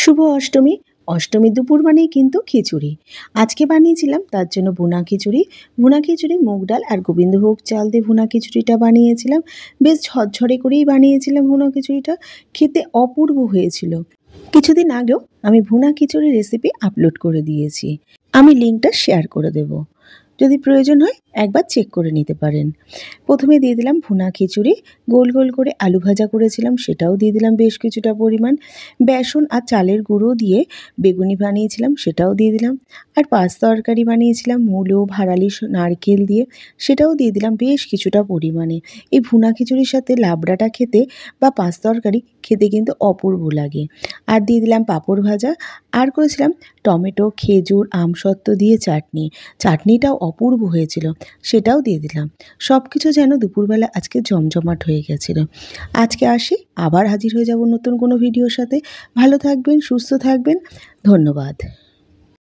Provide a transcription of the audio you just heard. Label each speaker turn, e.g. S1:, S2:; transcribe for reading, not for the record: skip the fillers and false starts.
S1: শুভ অষ্টমী। অষ্টমীর দুপুর মানেই কিন্তু খিচুড়ি। আজকে বানিয়েছিলাম তার জন্য ভুনা খিচুড়ি। ভুনা খিচুড়ি মুগ ডাল আর গোবিন্দভোগ চাল দিয়ে ভুনা খিচুড়িটা বানিয়েছিলাম। বেশ ঝরঝরে করেই বানিয়েছিলাম ভুনা খিচুড়িটা। খেতে অপূর্ব হয়েছিল। কিছুদিন আগেও আমি ভুনা খিচুড়ির রেসিপি আপলোড করে দিয়েছি। আমি লিঙ্কটা শেয়ার করে দেব। যদি প্রয়োজন হয় একবার চেক করে নিতে পারেন। প্রথমে দিয়ে দিলাম ভুনা খিচুড়ি, গোল গোল করে আলু ভাজা করেছিলাম সেটাও দিয়ে দিলাম বেশ কিছুটা পরিমাণ, বেসন আর চালের গুঁড়ো দিয়ে বেগুনি বানিয়েছিলাম সেটাও দিয়ে দিলাম, আর পাঁচ তরকারি বানিয়েছিলাম মূলো ভাড়ালি নারকেল দিয়ে সেটাও দিয়ে দিলাম বেশ কিছুটা পরিমাণে। এই ভুনা খিচুড়ির সাথে লাবড়াটা খেতে বা পাঁচ তরকারি খেতে কিন্তু অপূর্ব লাগে। আর দিয়ে দিলাম পাঁপড় ভাজা, আর করেছিলাম টমেটো খেজুর আমসত্ত্ব দিয়ে চাটনি। চাটনিটাও অপূর্ব হয়েছিল, সেটাও দিয়ে দিলাম। সব কিছু যেন দুপুরবেলা আজকে জমজমাট হয়ে গেছিল। আজকে আসি, আবার হাজির হয়ে যাব নতুন কোনো ভিডিওর সাথে। ভালো থাকবেন, সুস্থ থাকবেন। ধন্যবাদ।